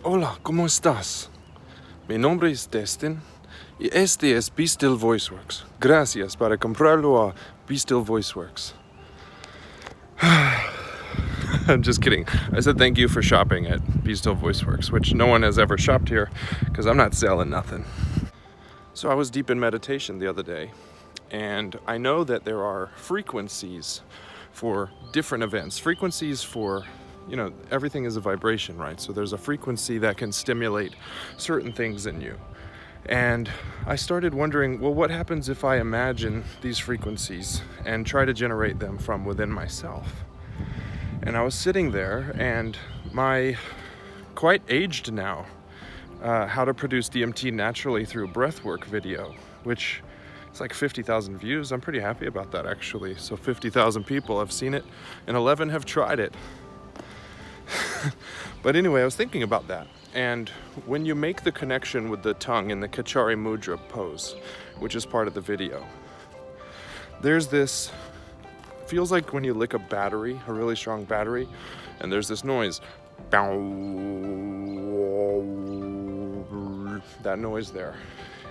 Hola, ¿cómo estás? Mi nombre es Destin y este es Be Still VoiceWorks. Gracias para comprarlo a Be Still VoiceWorks. I'm just kidding. I said thank you for shopping at Be Still VoiceWorks, which no one has ever shopped here because I'm not selling nothing. So I was deep in meditation the other day, and I know that there are frequencies for different events. Frequencies for, everything is a vibration, right? So there's a frequency that can stimulate certain things in you. And I started wondering, well, what happens if I imagine these frequencies and try to generate them from within myself? And I was sitting there, and my quite aged now how to produce DMT naturally through breathwork video, which it's like 50,000 views. I'm pretty happy about that, actually. So 50,000 people have seen it and 11 have tried it. But anyway, I was thinking about that. And when you make the connection with the tongue in the Kachari Mudra pose, which is part of the video, there's this, feels like when you lick a battery, a really strong battery, and there's this noise. That noise there.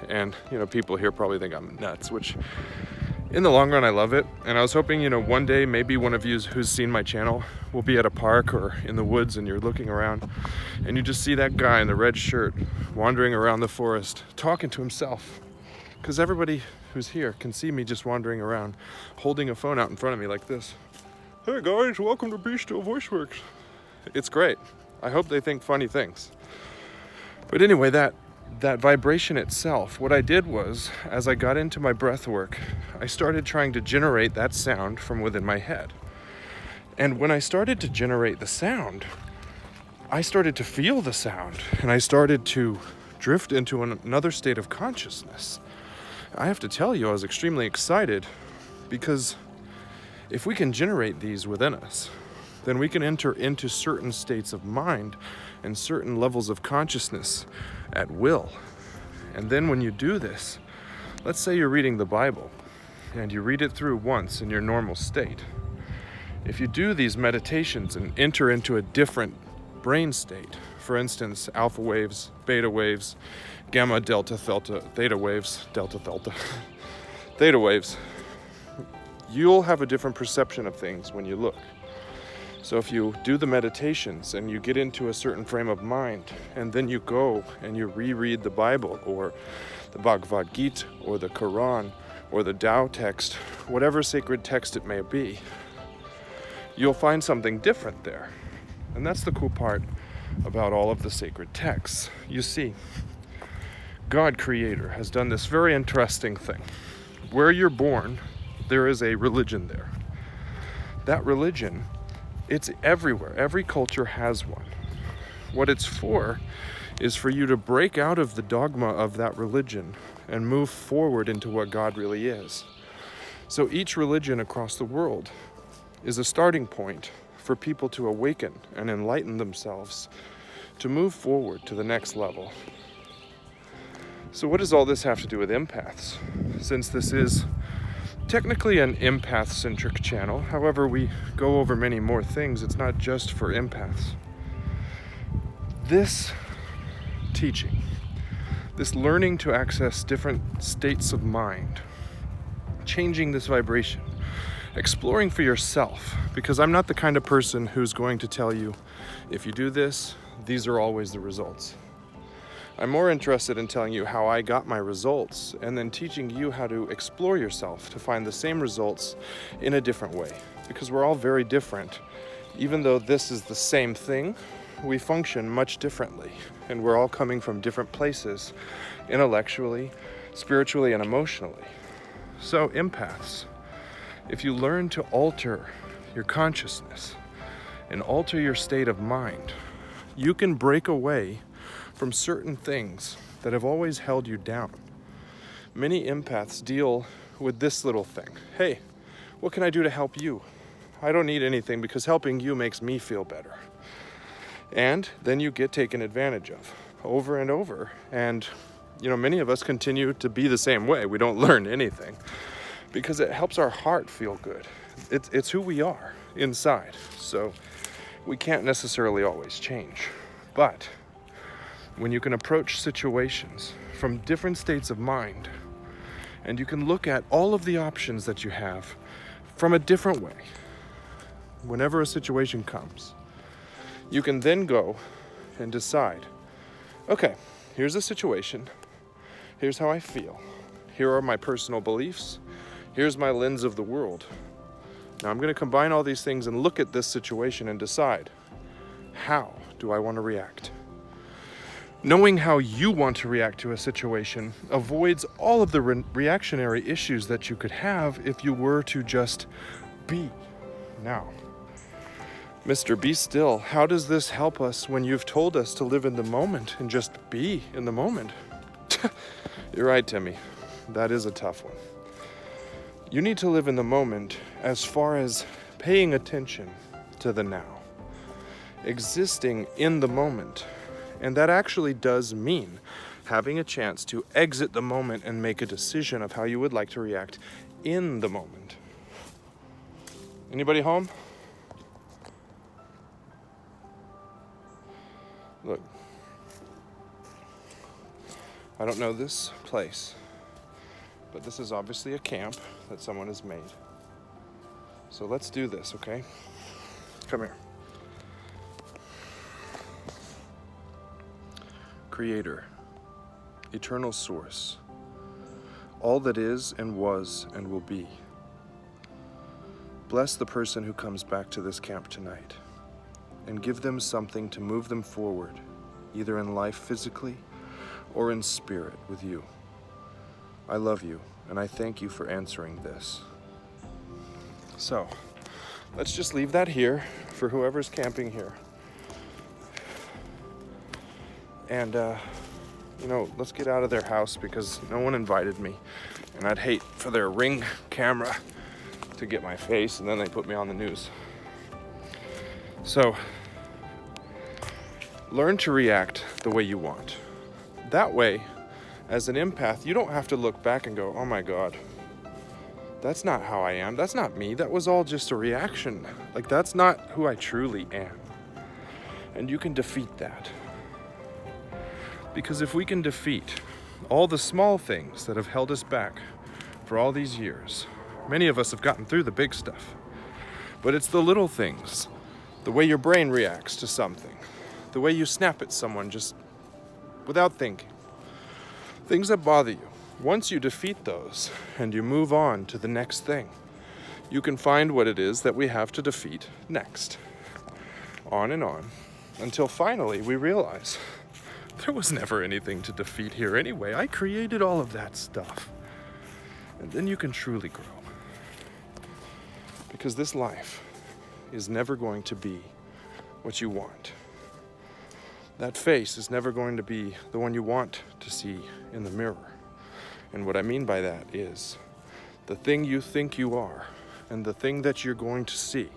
And, people here probably think I'm nuts, which in the long run, I love it. And I was hoping, one day, maybe one of you who's seen my channel will be at a park or in the woods and you're looking around and you just see that guy in the red shirt wandering around the forest, talking to himself. Because everybody who's here can see me just wandering around, holding a phone out in front of me like this. Hey guys, welcome to Be Still VoiceWorks. It's great. I hope they think funny things. But anyway, that vibration itself, what I did was, as I got into my breath work, I started trying to generate that sound from within my head. And when I started to generate the sound, I started to feel the sound, and I started to drift into another state of consciousness. I have to tell you, I was extremely excited, because if we can generate these within us, then we can enter into certain states of mind and certain levels of consciousness at will. And then when you do this, let's say you're reading the Bible and you read it through once in your normal state. If you do these meditations and enter into a different brain state, for instance, alpha waves, beta waves, gamma, delta, theta waves, delta, theta waves, you'll have a different perception of things when you look. So if you do the meditations and you get into a certain frame of mind, and then you go and you reread the Bible or the Bhagavad Gita or the Quran or the Tao text, whatever sacred text it may be, you'll find something different there. And that's the cool part about all of the sacred texts. You see, God, Creator, has done this very interesting thing. Where you're born, there is a religion there. That religion, it's everywhere. Every culture has one. What it's for is for you to break out of the dogma of that religion and move forward into what God really is. So each religion across the world is a starting point for people to awaken and enlighten themselves to move forward to the next level. So what does all this have to do with empaths? Since this is technically an empath-centric channel, however, we go over many more things. It's not just for empaths. This teaching, this learning to access different states of mind, changing this vibration, exploring for yourself, because I'm not the kind of person who's going to tell you, if you do this, these are always the results. I'm more interested in telling you how I got my results and then teaching you how to explore yourself to find the same results in a different way. Because we're all very different. Even though this is the same thing, we function much differently. And we're all coming from different places, intellectually, spiritually, and emotionally. So empaths, if you learn to alter your consciousness and alter your state of mind, you can break away from certain things that have always held you down. Many empaths deal with this little thing. Hey, what can I do to help you? I don't need anything because helping you makes me feel better. And then you get taken advantage of over and over. And, many of us continue to be the same way. We don't learn anything because it helps our heart feel good. It's who we are inside. So we can't necessarily always change. But when you can approach situations from different states of mind, and you can look at all of the options that you have from a different way. Whenever a situation comes, you can then go and decide, okay, here's a situation, here's how I feel, here are my personal beliefs, here's my lens of the world. Now I'm going to combine all these things and look at this situation and decide, how do I want to react? Knowing how you want to react to a situation avoids all of the reactionary issues that you could have if you were to just be. Now, Mr. Be Still, how does this help us when you've told us to live in the moment and just be in the moment? You're right, Timmy. That is a tough one. You need to live in the moment as far as paying attention to the now, existing in the moment. And that actually does mean having a chance to exit the moment and make a decision of how you would like to react in the moment. Anybody home? Look, I don't know this place, but this is obviously a camp that someone has made. So let's do this, okay? Come here. Creator, eternal source, all that is and was and will be. Bless the person who comes back to this camp tonight and give them something to move them forward, either in life physically or in spirit with you. I love you and I thank you for answering this. So, let's just leave that here for whoever's camping here. And, let's get out of their house because no one invited me. And I'd hate for their Ring camera to get my face and then they put me on the news. So, learn to react the way you want. That way, as an empath, you don't have to look back and go, oh my God, that's not how I am. That's not me. That was all just a reaction. Like, that's not who I truly am. And you can defeat that. Because if we can defeat all the small things that have held us back for all these years, many of us have gotten through the big stuff, but it's the little things, the way your brain reacts to something, the way you snap at someone just without thinking, things that bother you. Once you defeat those and you move on to the next thing, you can find what it is that we have to defeat next. On and on, until finally we realize there was never anything to defeat here anyway. I created all of that stuff. And then you can truly grow. Because this life is never going to be what you want. That face is never going to be the one you want to see in the mirror. And what I mean by that is the thing you think you are and the thing that you're going to see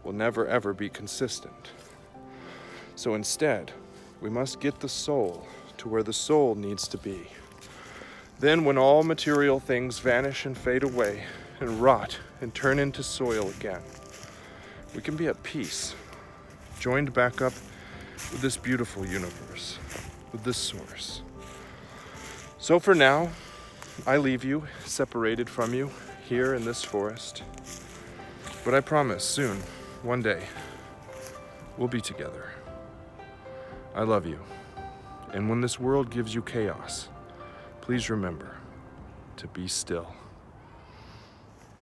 will never ever be consistent. So instead, we must get the soul to where the soul needs to be. Then when all material things vanish and fade away and rot and turn into soil again, we can be at peace, joined back up with this beautiful universe, with this source. So for now, I leave you separated from you here in this forest. But I promise soon, one day, we'll be together. I love you. And when this world gives you chaos, please remember to be still.